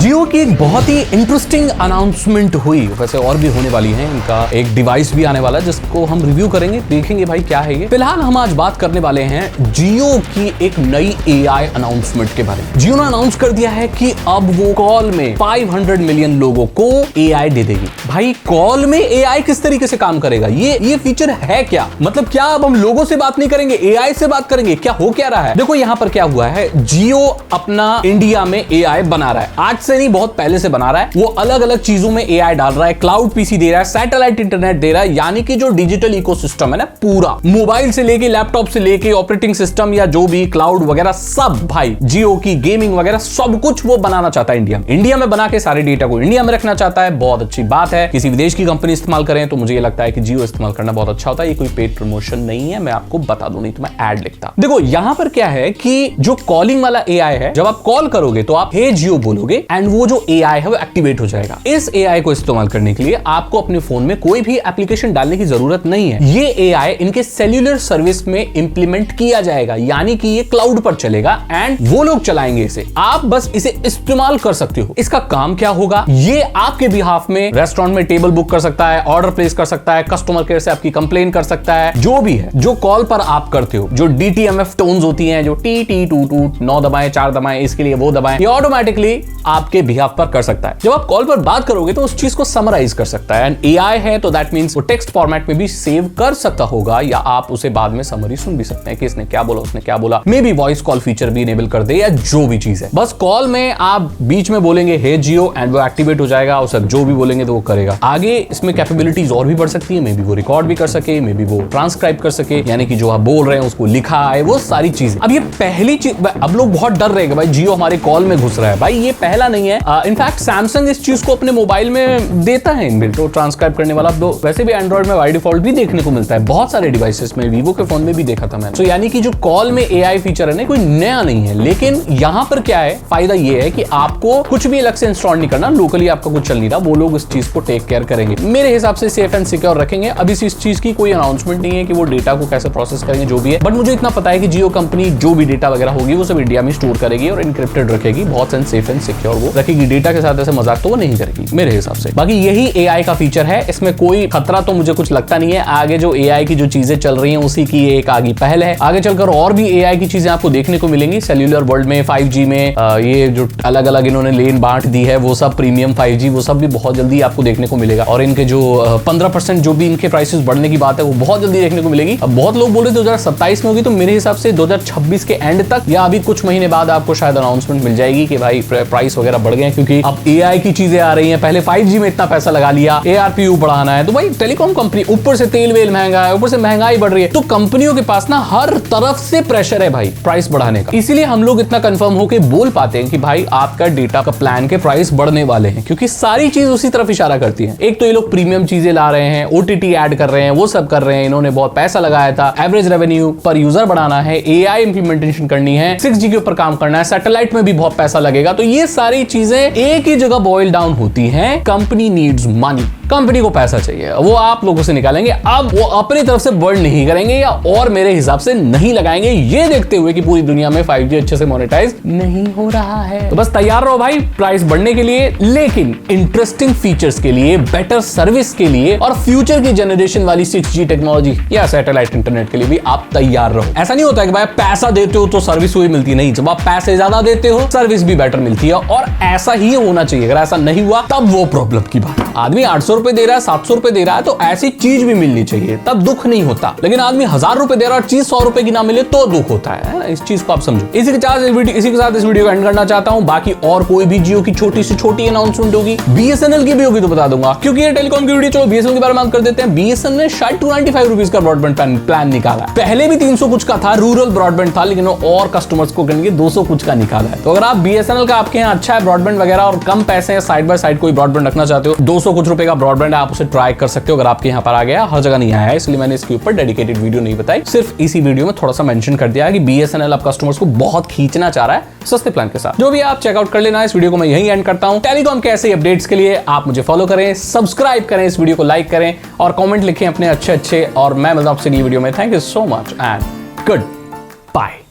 जियो की एक बहुत ही इंटरेस्टिंग अनाउंसमेंट हुई, वैसे और भी होने वाली है। इनका एक डिवाइस भी आने वाला है जिसको हम रिव्यू करेंगे, देखेंगे भाई क्या है ये। फिलहाल हम आज बात करने वाले हैं जियो की एक नई एआई अनाउंसमेंट के बारे में। जियो ने अनाउंस कर दिया है कि अब वो कॉल में 500 मिलियन लोगों को एआई दे देगी। भाई कॉल में एआई किस तरीके से काम करेगा, ये फीचर है क्या? मतलब क्या अब हम लोगों से बात नहीं करेंगे, एआई से बात करेंगे? क्या हो क्या रहा है? देखो यहाँ पर क्या हुआ है, जियो अपना इंडिया में एआई बना रहा है। आज से नहीं, बहुत पहले से बना रहा है। वो अलग अलग चीजों में एआई डाल रहा है, क्लाउड पीसी दे रहा है, सैटेलाइट इंटरनेट दे रहा है, यानी कि जो डिजिटल इकोसिस्टम है ना, पूरा मोबाइल से लेके लैपटॉप से लेके ऑपरेटिंग सिस्टम या जो भी क्लाउड वगैरह सब, भाई जियो की गेमिंग वगैरह सब कुछ वो बनाना चाहता है इंडिया में बना के सारे डेटा को इंडिया में रखना चाहता है। बहुत अच्छी बात है, किसी विदेश की कंपनी इस्तेमाल करें तो मुझे लगता है कि जियो इस्तेमाल करना बहुत अच्छा होता है। ये कोई पेड प्रमोशन नहीं है, मैं आपको बता दूं, नहीं तो मैं ऐड लिखता। देखो यहां पर क्या है कि जो कॉलिंग वाला एआई है, जब आप कॉल करोगे तो आप हे जियो बोलोगे एंड वो जो एआई है वो एक्टिवेट हो जाएगा। इस एआई को इस्तेमाल करने के लिए आपको अपने फोन में कोई भी एप्लीकेशन डालने की जरूरत नहीं है। ये एआई इनके सेल्यूलर सर्विस में इंप्लीमेंट किया जाएगा, यानी कि ये क्लाउड पर चलेगा एंड वो लोग चलाएंगे इसे, आप बस इसे इस्तेमाल कर सकते हो। इसका काम क्या होगा, ये आपके बिहाफ में रेस्टोरेंट में टेबल बुक कर सकता है, ऑर्डर प्लेस कर सकता है, कस्टमर केयर से आपकी कंप्लेन कर सकता है, जो भी है जो कॉल पर आप करते हो, जो डीटीएमएफ टोन्स होती हैं, जो टी टी टू टू 9 दबाएं 4 दबाएं, इसके लिए वो दबाएं, ये ऑटोमेटिकली आपके बिहाफ पर कर सकता है। जब आप कॉल पर बात करोगे तो उस चीज को समराइज कर सकता है, एंड एआई है तो दैट मींस वो टेक्स्ट फॉर्मेट में भी सेव कर सकता होगा, या आप उसे बाद में समरी सुन भी सकते हैं कि इसने क्या बोला, उसने क्या बोला। May be voice call feature भी इनेबल कर दे, या जो भी चीज है। बस कॉल में आप बीच में बोलेंगे हे जियो एंड वो एक्टिवेट हो जाएगा, और सब जो भी बोलेंगे तो वो करेगा। आगे इसमें कैपेबिलिटीज और भी बढ़ सकती है, मे बी वो रिकॉर्ड भी कर सके, मे बी वो ट्रांसक्राइब कर सके, यानी कि जो आप बोल रहे हैं उसको लिखा है, वो सारी चीजें। अब ये पहली चीज, अब लोग बहुत डर रहे हैं भाई जियो हमारे कॉल में घुस रहा है। भाई ये पहला नहीं है, इनफैक्ट सैमसंग इस चीज को अपने मोबाइल में देता है इनबिल्ट, तो ट्रांसक्राइब करने वाला। तो वैसे भी एंड्रॉइड में बाय डिफॉल्ट भी देखने को मिलता है बहुत सारे डिवाइसेस में, वीवो के फोन में भी देखा था मैंने। तो यानी कि जो कॉल में एआई फीचर है ना, कोई नया नहीं है। लेकिन यहां पर क्या है, फायदा ये है कि आपको कुछ भी अलग से इंस्टॉल नहीं करना, लोकली आपका कुछ चल नहीं रहा, वो लोग इस चीज को टेक केयर करेंगे, मेरे हिसाब से सेफ एंड सिक्योर रखेंगे। अभी इस चीज की कोई अनाउंसमेंट नहीं है कि वो डेटा को कैसे प्रोसेस करेंगे, जो भी है। बट मुझे इतना पता है कि जियो कंपनी जो भी डेटा वगैरह होगी वो सब इंडिया में स्टोर करेगी और इनक्रिप्टेड रखेगी, बहुत सेफ एंड सिक्योर वो रखेगी। डेटा के साथ ऐसे मजाक तो वो नहीं करेगी मेरे हिसाब से। बाकी यही एआई का फीचर है, इसमें कोई खतरा तो मुझे कुछ लगता नहीं है। आगे जो एआई की जो चीजें चल रही हैं उसी की एक आगे पहल है, आगे चलकर और भी एआई की चीजें आपको देखने को मिलेंगी। सेल्यूलर वर्ल्ड में 5G में ये जो अलग अलग इन्होंने लेन बांट दी है, वो सब प्रीमियम 5G, वो सब भी बहुत जल्दी आपको देखने को मिलेगा। और इनके जो 15% जो भी इनके प्राइसेस बढ़ने की बात है वो बहुत जल्दी देखने को मिलेगी। अब बहुत लोग बोल रहे 2027 में होगी, तो मेरे हिसाब से 2026 के एंड तक या अभी कुछ महीने बाद आपको शायद अनाउंसमेंट मिल जाएगी कि भाई प्राइस वगैरह बढ़ गए, क्योंकि अब एआई की चीजें आ रही हैं। पहले 5G में इतना पैसा लगा लिया, ARPU बढ़ाना है, तो भाई टेलीकॉम कंपनी, ऊपर से तेल वेल महंगा है, ऊपर से महंगाई बढ़ रही है, तो कंपनियों के पास ना हर तरफ से प्रेशर है भाई प्राइस बढ़ाने का। इसीलिए हम लोग इतना कंफर्म होके बोल पाते हैं कि भाई आपका डेटा का प्लान के प्राइस बढ़ने वाले हैं, क्योंकि सारी चीज उसी तरफ इशारा करती है। एक तो ये लोग प्रीमियम चीजें ला रहे हैं, OTT ऐड कर रहे हैं, वो सब कर रहे हैं, इन्होंने बहुत पैसा लगाया था, एवरेज रेवेन्यू पर यूजर बढ़ाना है, एआई इंप्लीमेंटेशन करनी है, 6G के ऊपर काम करना है, सैटेलाइट में भी बहुत पैसा लगेगा। तो ये सारी चीजें एक ही जगह बॉइल डाउन होती हैं, कंपनी नीड्स मनी, कंपनी को पैसा चाहिए, वो आप लोगों से निकालेंगे। अब वो अपनी तरफ से बर्न नहीं करेंगे या और मेरे हिसाब से नहीं लगाएंगे, ये देखते हुए कि पूरी दुनिया में 5G अच्छे से मोनेटाइज नहीं हो रहा है। तो बस तैयार रहो भाई प्राइस बढ़ने के लिए, लेकिन इंटरेस्टिंग फीचर्स के लिए, बेटर सर्विस के लिए और फ्यूचर की जनरेशन वाली 6G टेक्नोलॉजी या सैटेलाइट इंटरनेट के लिए भी आप तैयार रहो। ऐसा नहीं होता है कि भाई पैसा देते हो तो सर्विस वही मिलती नहीं, जब आप पैसे ज्यादा देते हो सर्विस भी बेटर मिलती है, और ऐसा ही होना चाहिए। अगर ऐसा नहीं हुआ तब वो प्रॉब्लम की बात। आदमी 800 रुपए दे रहा है, 700 रुपए दे रहा है, तो ऐसी चीज भी मिलनी चाहिए, तब दुख नहीं होता। लेकिन आदमी 1000 रुपए दे रहा है और चीज 100 रुपए की ना मिले तो दुख होता है। इस चीज को आप समझो। इसी के साथ इस वीडियो को एंड करना चाहता हूं। बाकी और कोई भी जियो की छोटी से छोटी अनाउंसमेंट होगी, BSNL की भी होगी तो बता दूंगा, क्योंकि ये टेलीकॉम की वीडियो। चलो BSNL के बारे में बात कर देते हैं। BSNL ने शायद 295 रुपीज का ब्रॉडबैंड प्लान निकाला है। पहले भी 300 कुछ का था, रूरल ब्रॉडबैंड था, लेकिन और कस्टमर्स को करने के 200 कुछ का निकाला है। तो अगर आप BSNL का आपके यहाँ अच्छा है ब्रॉडबैंड वगैरह और कम पैसे हैं, साइड बाय साइड कोई ब्रॉडबैंड रखना चाहते हो, 200 कुछ रुपए का ब्रॉडबैंड आप उसे ट्राई कर सकते हो। अगर आपके यहाँ पर आ गया, हर जगह नहीं आया है, इसलिए मैंने इसके ऊपर डेडिकेटेड वीडियो नहीं बताई, सिर्फ इसी वीडियो में थोड़ा सा मेंशन कर दिया है कि BSNL अब कस्टमर्स को बहुत खींचना चाह रहा है सस्ते प्लान के साथ। जो भी आप चेकआउट कर लेना। इस वीडियो को मैं यहीं एंड करता हूं। टेलीकॉम के ऐसे अपडेट्स के लिए आप मुझे फॉलो करें, सब्सक्राइब करें, इस वीडियो को लाइक करें और कमेंट लिखें अपने अच्छे, और मैं मिलता हूं आपसे अगली वीडियो में। Thank you so much and good bye.